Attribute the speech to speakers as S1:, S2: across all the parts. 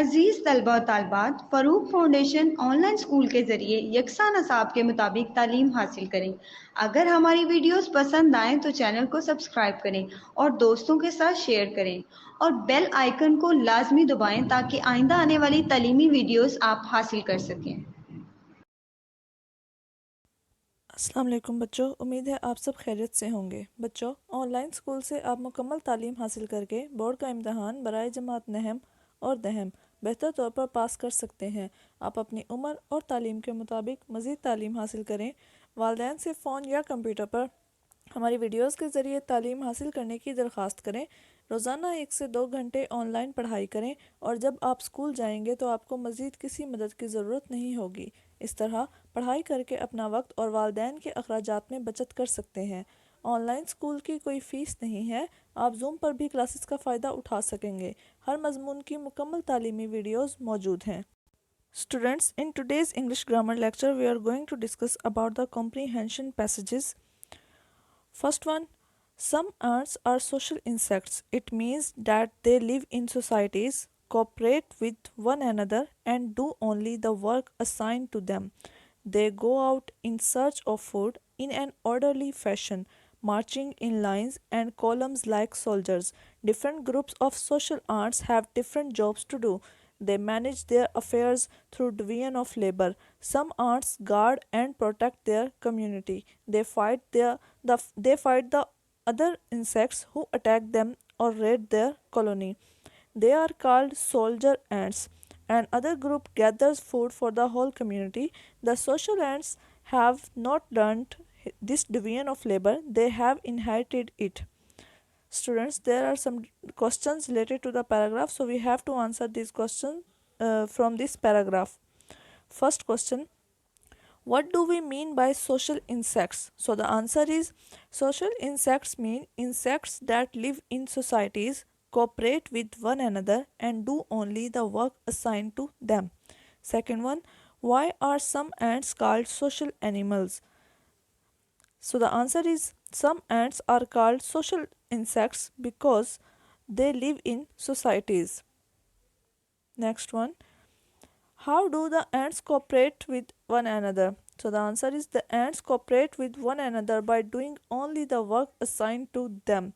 S1: अजीज़ तलबा और तालबात, Farooq foundation online school के ज़रिए यकसा नसाब के मुताबिक तालीम हासिल करें। अगर हमारी वीडियोस पसंद आएँ तो चैनल को सब्सक्राइब करें और दोस्तों के साथ शेयर करें और बेल आइकन को लाजमी दबाएं ताकि आइंदा आने वाली तालीमी वीडियोस आप हासिल कर सकें।
S2: अस्सलाम वालेकुम बच्चों, उम्मीद है आप सब खैरियत से होंगे। बच्चों, ऑनलाइन स्कूल से आप मुकम्मल तालीम हासिल करके बोर्ड का इम्तहान बराए जमात नहम और दहम बेहतर तौर पर पास कर सकते हैं। आप अपनी उम्र और तालीम के मुताबिक मज़ीद तालीम हासिल करें। वालिदैन से फ़ोन या कंप्यूटर पर हमारी वीडियोस के ज़रिए तालीम हासिल करने की दरख्वास्त करें। रोज़ाना 1 से 2 घंटे ऑनलाइन पढ़ाई करें और जब आप स्कूल जाएंगे तो आपको मज़ीद किसी मदद की ज़रूरत नहीं होगी। इस तरह पढ़ाई करके अपना वक्त और वालिदैन के अखराजात में बचत कर सकते हैं। ऑनलाइन स्कूल की कोई फ़ीस नहीं है। आप जूम पर भी क्लासेस का फ़ायदा उठा सकेंगे। हर मज़मून की मुकम्मल तालीमी वीडियोज़ मौजूद हैं। Students, in today's English grammar lecture, we are going to discuss about the comprehension passages. First one, some ants are social insects. It means that they live in societies, cooperate with one another, and do only the work assigned to them. They go out in search of food in an orderly fashion, marching in lines and columns like soldiers. Different groups of social ants have different jobs to do. They manage their affairs through division of labor. Some ants guard and protect their community. They fight the other insects who attack them or raid their colony. They are called soldier ants. An other group gathers food for the whole community. The social ants have not learned this division of labor, they have inherited it. Students, there are some questions related to the paragraph, so we have to answer these questions from this paragraph. First question, what do we mean by social insects? So the answer is, social insects mean insects that live in societies, cooperate with one another, and do only the work assigned to them. Second one, why are some ants called social animals? So the answer is, some ants are called social insects because they live in societies. Next one, how do the ants cooperate with one another? So the answer is, the ants cooperate with one another by doing only the work assigned to them.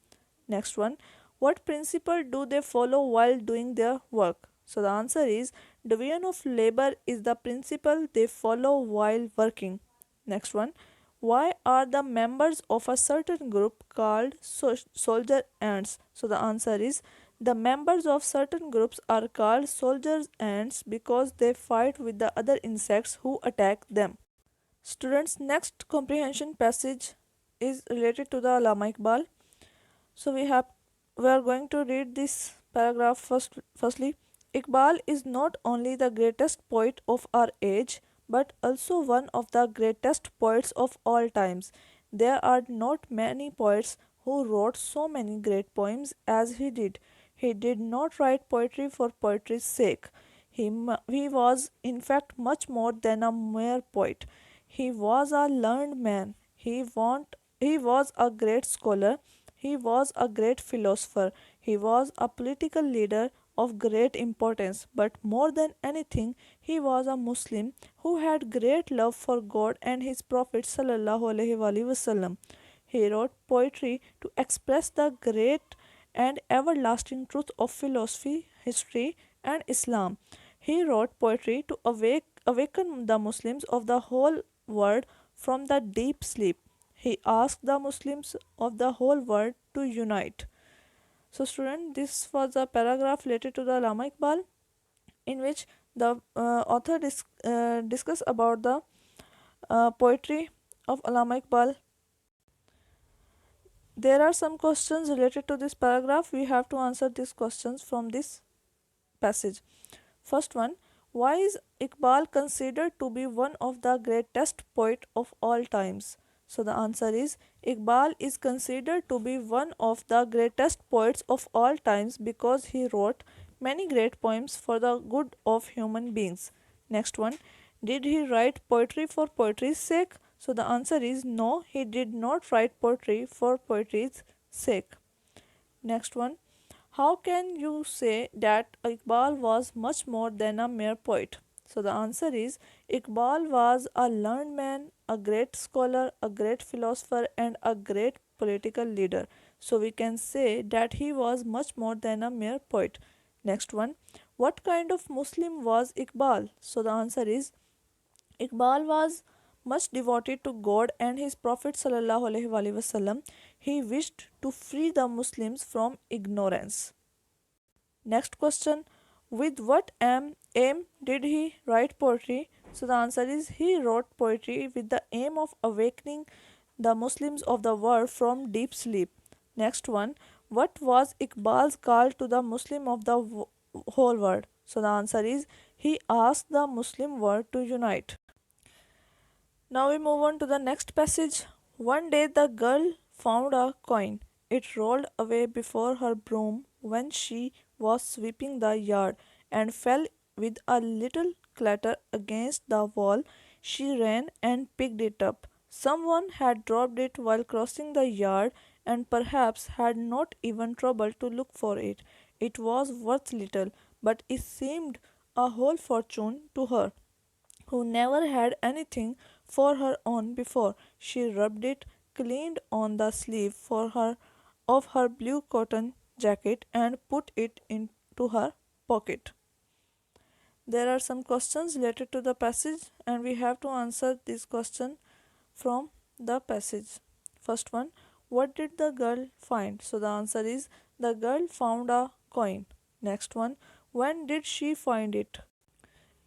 S2: Next one, what principle do they follow while doing their work? So the answer is, division of labor is the principle they follow while working. Next one, why are the members of a certain group called soldier ants? So the answer is, the members of certain groups are called soldier ants because they fight with the other insects who attack them. Students, next comprehension passage is related to the Allama Iqbal. So we are going to read this paragraph firstly. Iqbal is not only the greatest poet of our age, but also one of the greatest poets of all times. There are not many poets who wrote so many great poems as he did. He did not write poetry for poetry's sake. He was, in fact, much more than a mere poet. He was a learned man. He was a great scholar. He was a great philosopher. He was a political leader of great importance, but more than anything, he was a Muslim who had great love for God and his Prophet sallallahu alaihi wasallam. He wrote poetry to express the great and everlasting truth of philosophy, history, and Islam. He wrote poetry to awaken the Muslims of the whole world from the deep sleep. He asked the Muslims of the whole world to unite. So student, this was a paragraph related to the Allama Iqbal, in which the author discuss about the poetry of Allama Iqbal. There are some questions related to this paragraph. We have to answer these questions from this passage. First one, why is Iqbal considered to be one of the greatest poet of all times? So the answer is, Iqbal is considered to be one of the greatest poets of all times because he wrote many great poems for the good of human beings. Next one, did he write poetry for poetry's sake? So the answer is, no, he did not write poetry for poetry's sake. Next one, How can you say that Iqbal was much more than a mere poet? So the answer is Iqbal was a learned man, a great scholar, a great philosopher, and a great political leader. So we can say that he was much more than a mere poet. Next one. What kind of Muslim was Iqbal? So the answer is Iqbal was much devoted to God and his Prophet sallallahu alaihi wasallam. He wished to free the Muslims from ignorance. Next question. With what aim did he write poetry? So the answer is he wrote poetry with the aim of awakening the Muslims of the world from deep sleep. Next one. What was Iqbal's call to the Muslim of the whole world? So the answer is he asked the Muslim world to unite. Now we move on to the next passage. One day the girl found a coin. It rolled away before her broom when she was sweeping the yard and fell with a little clatter against the wall. She ran and picked it up. Someone had dropped it while crossing the yard and perhaps had not even troubled to look for it. It was worth little, but it seemed a whole fortune to her, who never had anything for her own before. She rubbed it, cleaned on the sleeve for her of her blue cotton jacket, and put it into her pocket. There are some questions related to the passage, and we have to answer this question from the passage. First one. What did the girl find? So the answer is the girl found a coin. Next one. When did she find it?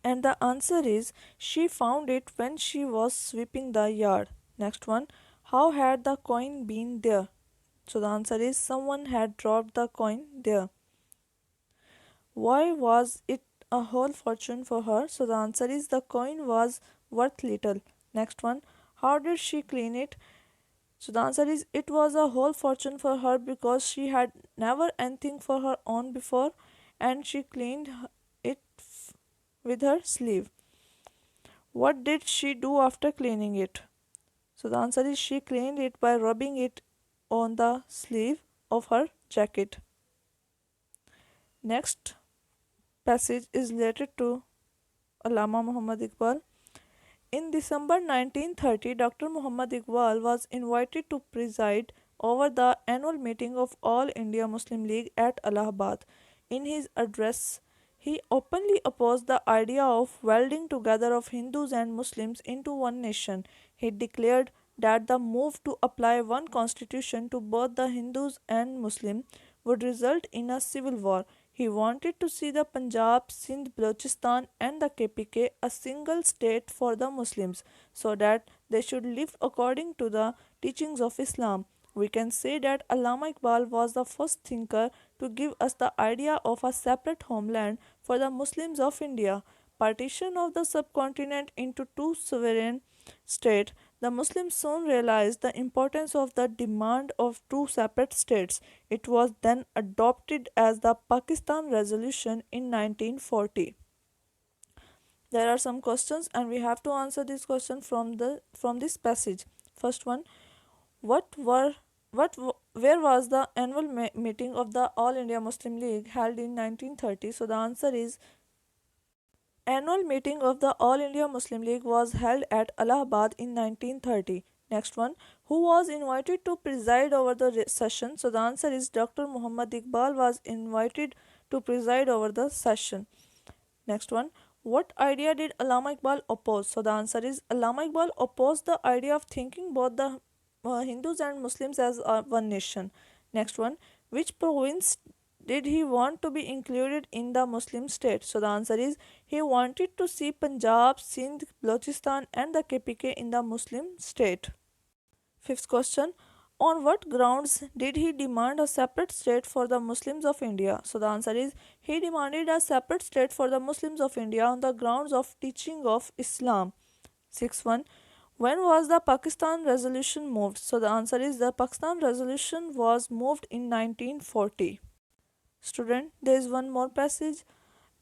S2: And the answer is she found it when she was sweeping the yard. Next one. How had the coin been there? So the answer is someone had dropped the coin there. Why was it a whole fortune for her? So the answer is the coin was worth little. Next one. How did she clean it? So the answer is it was a whole fortune for her because she had never anything for her own before, and she cleaned it with her sleeve. What did she do after cleaning it? So the answer is she cleaned it by rubbing it on the sleeve of her jacket. Next passage is related to Allama Muhammad Iqbal. In December 1930, Dr. Muhammad Iqbal was invited to preside over the annual meeting of All India Muslim League at Allahabad. In his address, he openly opposed the idea of welding together of Hindus and Muslims into one nation. He declared that the move to apply one constitution to both the Hindus and Muslims would result in a civil war. He wanted to see the Punjab, Sindh, Balochistan and the KPK a single state for the Muslims, so that they should live according to the teachings of Islam. We can say that Allama Iqbal was the first thinker to give us the idea of a separate homeland for the Muslims of India. Partition of the subcontinent into two sovereign states, the Muslims soon realized the importance of the demand of two separate states. It was then adopted as the Pakistan Resolution in 1940. There are some questions and we have to answer this question from this passage. First one. What were where was the annual meeting of the All India Muslim League held in 1930? So the answer is annual meeting of the All India Muslim League was held at Allahabad in 1930. Next one. Who was invited to preside over the session? So the answer is Dr. Muhammad Iqbal was invited to preside over the session. Next one. What idea did Allama Iqbal oppose? So the answer is Allama Iqbal opposed the idea of thinking both the Hindus and Muslims as one nation. Next one. Which province did he want to be included in the Muslim state? So the answer is he wanted to see Punjab, Sindh, Balochistan and the KPK in the Muslim state. Fifth question. On what grounds did he demand a separate state for the Muslims of India? So the answer is he demanded a separate state for the Muslims of India on the grounds of teaching of Islam. Sixth one. When was the Pakistan resolution moved? So the answer is the Pakistan resolution was moved in 1940. Student, there is one more passage.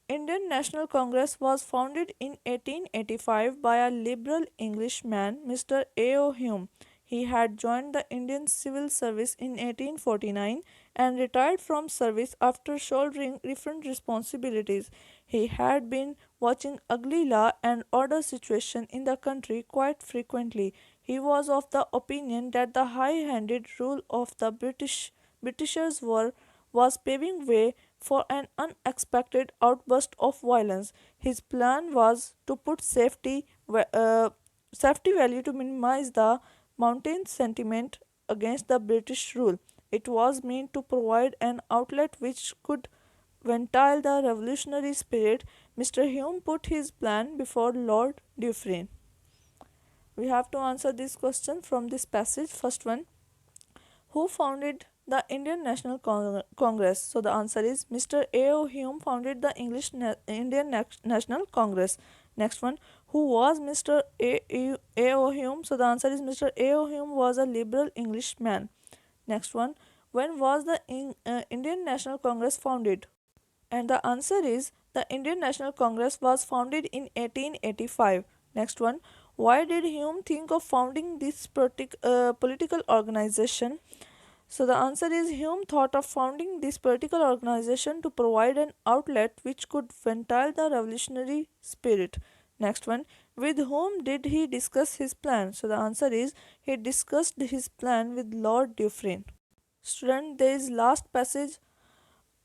S2: Indian National Congress was founded in 1885 by a liberal Englishman, Mr. A. O. Hume. He had joined the Indian Civil Service in 1849 and retired from service after shouldering different responsibilities. He had been watching ugly law and order situation in the country quite frequently. He was of the opinion that the high-handed rule of the Britishers was paving way for an unexpected outburst of violence. His plan was to put safety value to minimize the mountain sentiment against the British rule. It was meant to provide an outlet which could ventile the revolutionary spirit. Mr. Hume put his plan before Lord Dufferin. We have to answer this question from this passage. First one, who founded the Indian National Congress? So the answer is Mr. A.O. Hume founded the Indian National Congress. Next one, who was Mr. A.O. Hume? So the answer is Mr. A.O. Hume was a liberal Englishman. Next one, when was the Indian National Congress founded? And the answer is the Indian National Congress was founded in 1885. Next one, why did Hume think of founding this political organization? So the answer is Hume thought of founding this political organization to provide an outlet which could ventile the revolutionary spirit. Next one, with whom did he discuss his plan? So the answer is he discussed his plan with Lord Dufferin. Student, there is last passage.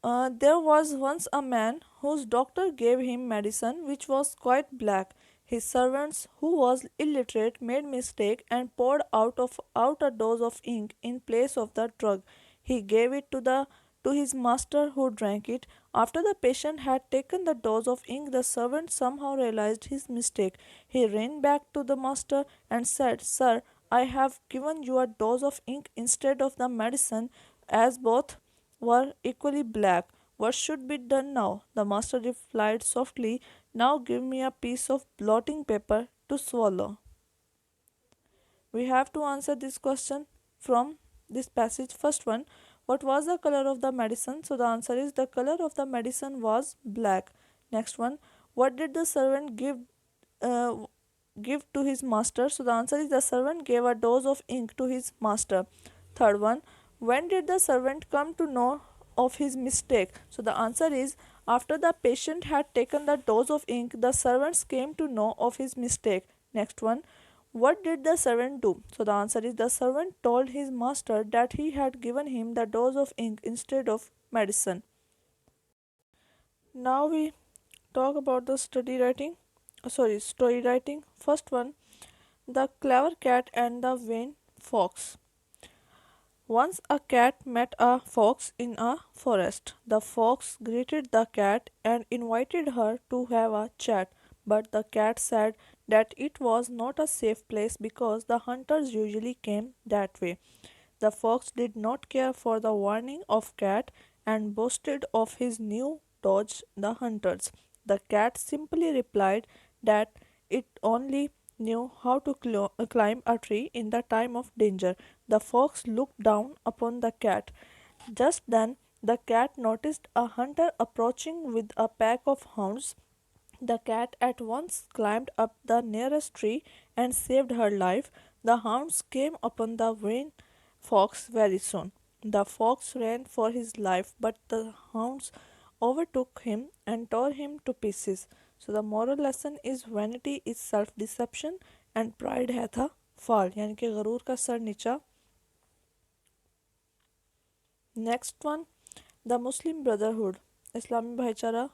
S2: There was once a man whose doctor gave him medicine which was quite black. His servants, who was illiterate, made mistake and poured out a dose of ink in place of the drug. He gave it to his master, who drank it. After the patient had taken the dose of ink, the servant somehow realized his mistake. He ran back to the master and said, "Sir, I have given you a dose of ink instead of the medicine, as both were equally black. What should be done now?" The master replied softly, "Now give me a piece of blotting paper to swallow." We have to answer this question from this passage. First one, what was the color of the medicine? So the answer is the color of the medicine was black. Next one, what did the servant give to his master? So the answer is the servant gave a dose of ink to his master. Third one, when did the servant come to know of his mistake? So the answer is after the patient had taken the dose of ink, the servants came to know of his mistake. Next one, what did the servant do? So the answer is the servant told his master that he had given him the dose of ink instead of medicine. Now we talk about the story writing. First one, the clever cat and the vain fox. Once a cat met a fox in a forest. The fox greeted the cat and invited her to have a chat, but the cat said that it was not a safe place because the hunters usually came that way. The fox did not care for the warning of cat and boasted of his new dodge the hunters. The cat simply replied that it only knew how to climb a tree in the time of danger. The fox looked down upon the cat. Just then the cat noticed a hunter approaching with a pack of hounds. The cat at once climbed up the nearest tree and saved her life. The hounds came upon the vain fox very soon. The fox ran for his life, but the hounds overtook him and tore him to pieces. So the moral lesson is vanity is self-deception and pride hath a fall, यानी कि गरूर का sir नीचा. Next one, the Muslim Brotherhood, Islami भाईचारा.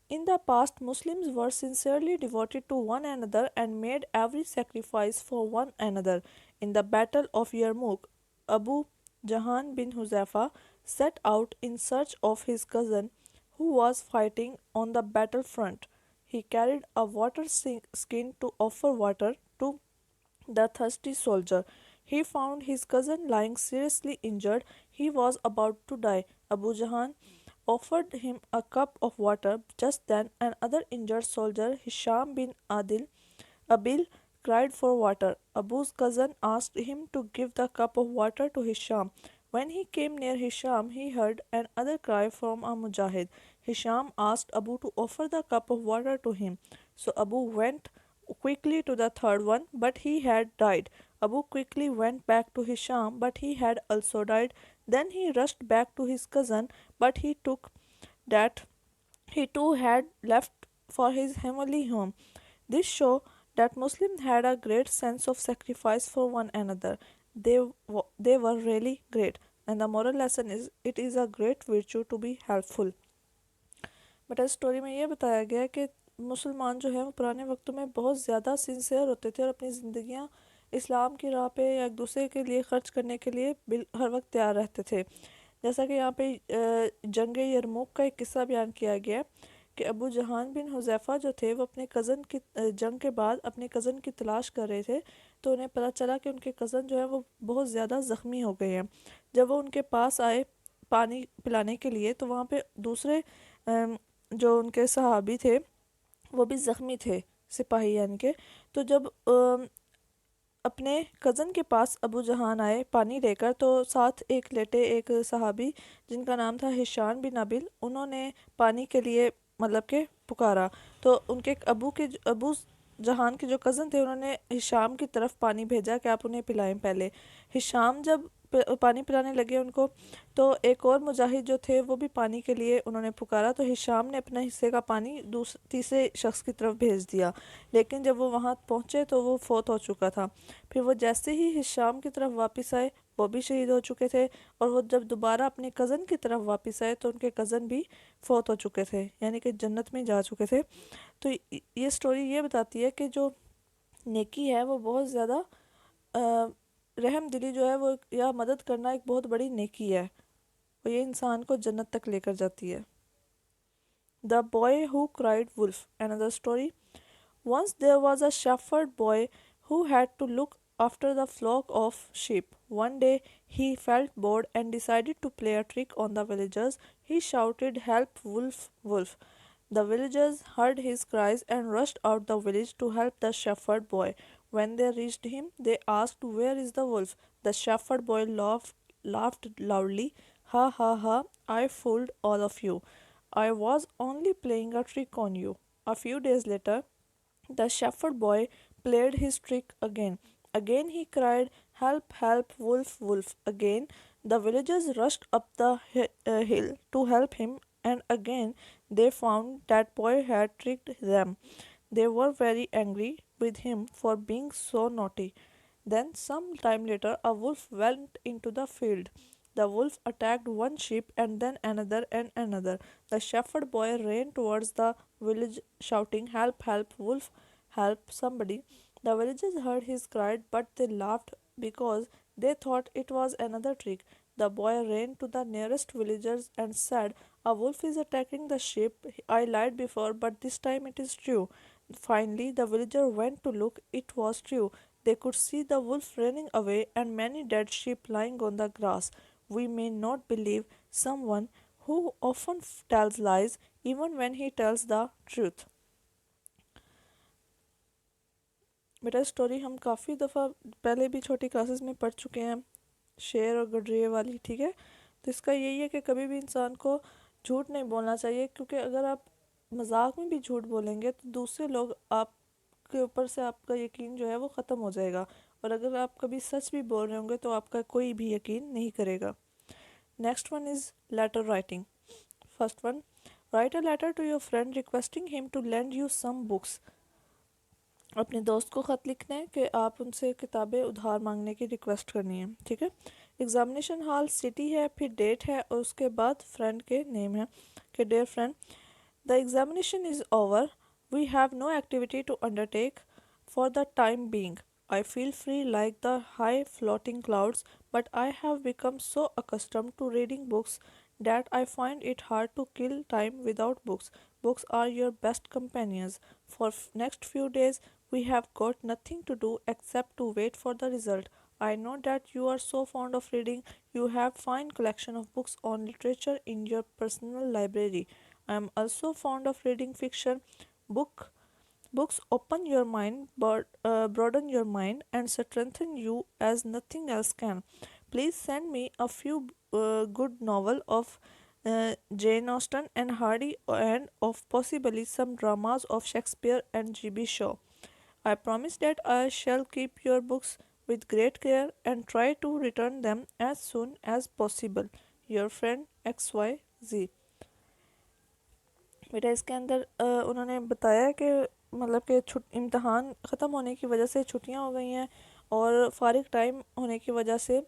S2: In the past, Muslims were sincerely devoted to one another and made every sacrifice for one another. In the Battle of Yarmouk, Abu Jahan bin Huzaifa set out in search of his cousin who was fighting on the battlefront. He carried a water skin to offer water to the thirsty soldier. He found his cousin lying seriously injured. He was about to die. Abu Jahan offered him a cup of water. Just then another injured soldier, Hisham bin Abil, cried for water. Abu's cousin asked him to give the cup of water to Hisham. When he came near Hisham, he heard another cry from a mujahid. Hisham asked Abu to offer the cup of water to him. So Abu went quickly to the third one, but he had died. Abu quickly went back to Hisham, but he had also died. Then he rushed back to his cousin, but he took that he too had left for his heavenly home. This show that Muslims had a great sense of sacrifice for one another. They were really great. And the moral lesson is it is a great virtue to be helpful. But इस story में ये बताया गया है कि मुसलमान जो है वो पुराने वक्तों में बहुत ज़्यादा सिंसियर होते थे और अपनी ज़िंदगियाँ इस्लाम की राह पे या एक दूसरे के लिए ख़र्च करने के लिए हर वक्त तैयार रहते थे। जैसा कि यहाँ पे जंग यरमुक का एक किस्सा बयान किया गया है कि अबू जहान बिन हुज़ैफ़ा जो थे वो अपने कज़न की जंग के बाद अपने कज़न की तलाश कर रहे थे, तो उन्हें पता चला कि उनके कज़न जो है वो बहुत ज़्यादा ज़ख्मी हो गए हैं। जब वो उनके पास आए पानी पिलाने के लिए, तो वहाँ पे दूसरे जो उनके सहाबी थे वो भी ज़ख्मी थे, सिपाही यानी के। तो जब अपने कज़न के पास अबू जहान आए पानी लेकर, तो साथ एक लेटे एक सहाबी जिनका नाम था हिशान बिन अबिल, उन्होंने पानी के लिए मतलब के पुकारा। तो उनके अबू जहान के जो कज़न थे उन्होंने हिशाम की तरफ पानी भेजा कि आप उन्हें पिलाएं पहले। हिशाम जब पानी पिलाने लगे उनको, तो एक और मुजाहिद जो थे वो भी पानी के लिए उन्होंने पुकारा, तो हिशाम ने अपने हिस्से का पानी तीसरे शख्स की तरफ भेज दिया। लेकिन जब वो वहाँ पहुँचे तो वो फौत हो चुका था। फिर वो जैसे ही हिशाम की तरफ वापस आए वो भी शहीद हो चुके थे, और वो जब दोबारा अपने कज़न की तरफ वापस आए तो उनके कज़न भी फौत हो चुके थे, यानी कि जन्नत में जा चुके थे। तो ये स्टोरी ये बताती है कि जो नेकी है वो बहुत ज़्यादा रहम दिली जो है वो या मदद करना एक बहुत बड़ी नेकी है, और ये इंसान को जन्नत तक लेकर जाती है। The boy who cried wolf, another story. Once there was a shepherd boy who had to look after the flock of sheep. One day he felt bored and decided to play a trick on the villagers. He shouted, "Help, wolf, wolf." The villagers heard his cries and rushed out the village to help the shepherd boy. When they reached him, they asked, "Where is the wolf?" The shepherd boy laughed loudly. "Ha ha ha, I fooled all of you. I was only playing a trick on you." A few days later, the shepherd boy played his trick again. Again he cried, "Help, help, wolf, wolf." Again the villagers rushed up the hill to help him, and again they found that boy had tricked them. They were very angry with him for being so naughty. Then, some time later, a wolf went into the field. The wolf attacked one sheep and then another and another. The shepherd boy ran towards the village shouting, "Help, help, wolf, help somebody." The villagers heard his cry, but they laughed because they thought it was another trick. The boy ran to the nearest villagers and said, "A wolf is attacking the sheep. I lied before, but this time it is true." Finally, the villager went to look. It was true. They could see the wolf running away and many dead sheep lying on the grass. We may not believe someone who often tells lies, even when he tells the truth. बेटा story हम काफ़ी दफ़ा पहले भी छोटी classes में पढ़ चुके हैं, शेर और गडरिए वाली, ठीक है। तो इसका यही है कि कभी भी इंसान को झूठ नहीं बोलना चाहिए, क्योंकि अगर आप मजाक में भी झूठ बोलेंगे तो दूसरे लोग आपके ऊपर से आपका यकीन जो है वो ख़त्म हो जाएगा, और अगर आप कभी सच भी बोल रहे होंगे तो आपका कोई भी यकीन नहीं करेगा। Next one is letter writing. First one, write a letter to your friend requesting him to lend you some books. अपने दोस्त को ख़त लिखना है कि आप उनसे किताबें उधार मांगने की रिक्वेस्ट करनी है, ठीक है। एग्ज़ामिनेशन हॉल सिटी है, फिर डेट है, और उसके बाद फ्रेंड के नेम है कि dear friend, the examination is over, we have no activity to undertake for the time being. I feel free like the high floating clouds, but I have become so accustomed to reading books that I find it hard to kill time without books. Books are your best companions. For next few days we have got nothing to do except to wait for the result. I know that you are so fond of reading. You have fine collection of books on literature in your personal library. I am also fond of reading fiction. Books open your mind, broaden your mind, and strengthen you as nothing else can. Please send me a few good novel of Jane Austen and Hardy, and of possibly some dramas of Shakespeare and G.B. Shaw. I promise that I shall keep your books with great care and try to return them as soon as possible. Your friend XYZ. बेटा इसके अंदर उन्होंने बताया कि मतलब कि इम्तहान ख़त्म होने की वजह से छुट्टियां हो गई हैं और फारिग टाइम होने की वजह से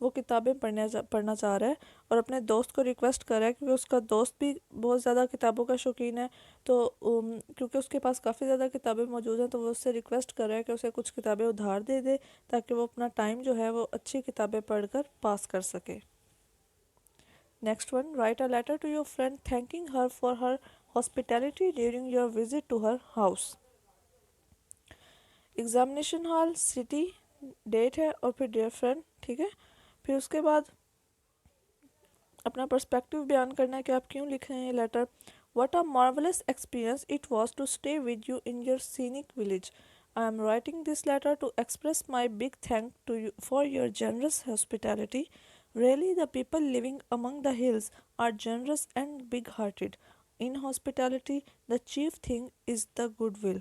S2: वो किताबें पढ़ना चाह रहा है और अपने दोस्त को रिक्वेस्ट कर रहा है क्योंकि उसका दोस्त भी बहुत ज़्यादा किताबों का शौकीन है। तो क्योंकि उसके पास काफ़ी ज़्यादा किताबें मौजूद हैं तो वो उससे रिक्वेस्ट कर रहा है कि उसे कुछ किताबें उधार दे दे ताकि वो अपना टाइम जो है वो अच्छी किताबें पढ़कर पास कर सके। Next one, write a letter to your friend thanking her for her hospitality during your visit to her house. Examination hall, city, date है और फिर डियर फ्रेंड, ठीक है। फिर उसके बाद अपना पर्सपेक्टिव बयान करना है कि आप क्यों लिख रहे हैं ये letter. What a marvelous experience it was to stay with you in your scenic village. I am writing this letter to express my big thank to you for your generous hospitality. Really, the people living among the hills are generous and big-hearted. In hospitality, the chief thing is the goodwill.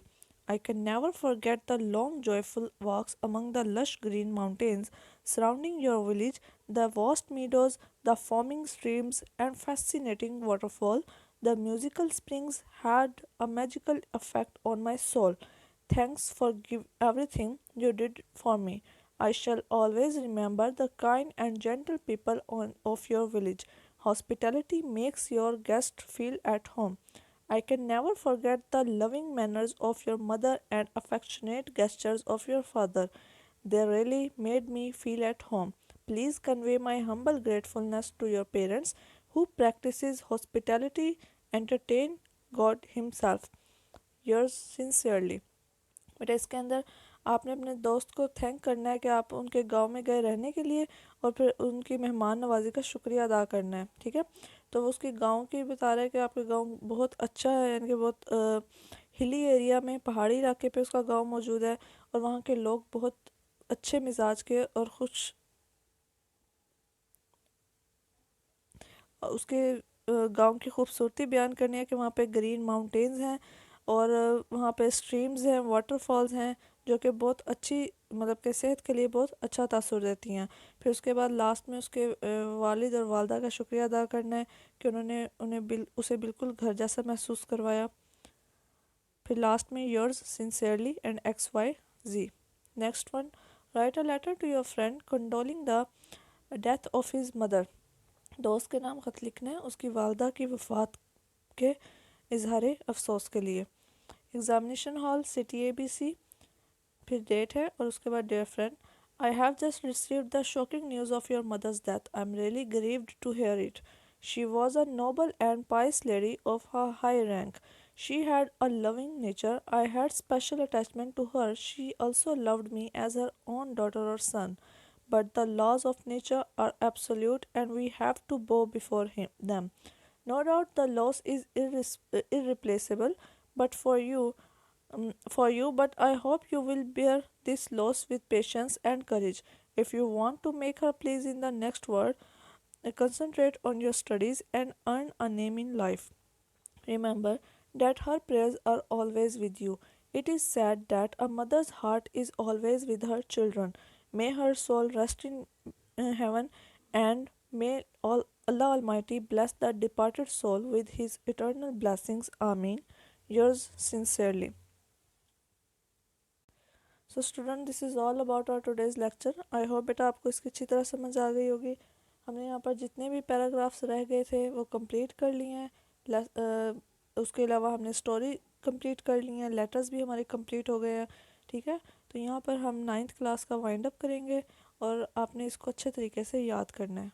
S2: I can never forget the long, joyful walks among the lush green mountains surrounding your village, the vast meadows, the foaming streams, and fascinating waterfall. The musical springs had a magical effect on my soul. Thanks for everything you did for me. I shall always remember the kind and gentle people of your village. Hospitality makes your guest feel at home. I can never forget the loving manners of your mother and affectionate gestures of your father. They really made me feel at home. Please convey my humble gratefulness to your parents who practices hospitality, entertain God himself. Yours sincerely. बेटा इसके अंदर आपने अपने दोस्त को thank करना है कि आप उनके गांव में गए रहने के लिए और फिर उनकी मेहमान नवाजी का शुक्रिया अदा करना है, ठीक है। तो वो उसके गांव की बता रहा है कि आपके गांव बहुत अच्छा है, यानी कि बहुत हिली एरिया में पहाड़ी इलाके पे उसका गांव मौजूद है और वहाँ के लोग बहुत अच्छे मिजाज के और खुश उसके गांव की खूबसूरती बयान करनी है कि वहाँ पे ग्रीन माउंटेन्स हैं और वहाँ पे स्ट्रीम्स हैं, वाटरफॉल्स हैं जो कि बहुत अच्छी मतलब कि सेहत के लिए बहुत अच्छा तासुर देती हैं। फिर उसके बाद लास्ट में उसके वालिद और वालदा का शुक्रिया अदा करना है कि उन्होंने उसे बिल्कुल घर जैसा महसूस करवाया। फिर लास्ट में yours sincerely and XYZ। Next one, write a letter to your friend condoling the death of his mother. दोस्त के नाम ख़त लिखना है उसकी वालदा की वफ़ात के इजहार अफसोस के लिए। एग्ज़ामिनेशन हॉल, सिटी ABC, फिर डेट है और उसके बाद dear friend, I have just received the shocking news of your mother's death. I am really grieved to hear it. She was a noble and pious lady of a high rank. She had a loving nature. I had special attachment to her. She also loved me as her own daughter or son. But the laws of nature are absolute and we have to bow before them. No doubt the loss is irreplaceable, but but I hope you will bear this loss with patience and courage. If you want to make her pleased in the next world, concentrate on your studies and earn a name in life. Remember that her prayers are always with you. It is said that a mother's heart is always with her children. May her soul rest in heaven, and may Allah Almighty bless the departed soul with His eternal blessings. Amin. Yours sincerely. So student, this is all about our today's lecture. I hope बेटा आपको इसकी अच्छी तरह समझ आ गई होगी। हमने यहाँ पर जितने भी पैराग्राफ्स रह गए थे वो कंप्लीट कर लिए हैं। उसके अलावा हमने स्टोरी कंप्लीट कर ली है, लेटर्स भी हमारे कंप्लीट हो गए हैं, ठीक है। तो यहाँ पर हम 9th क्लास का वाइंड अप करेंगे और आपने इसको अच्छे तरीके से याद करना है।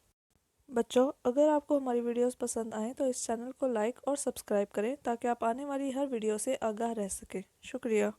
S2: बच्चों, अगर आपको हमारी वीडियोस पसंद आएँ तो इस चैनल को लाइक और सब्सक्राइब करें ताकि आप आने वाली हर वीडियो से आगाह रह सकें। शुक्रिया।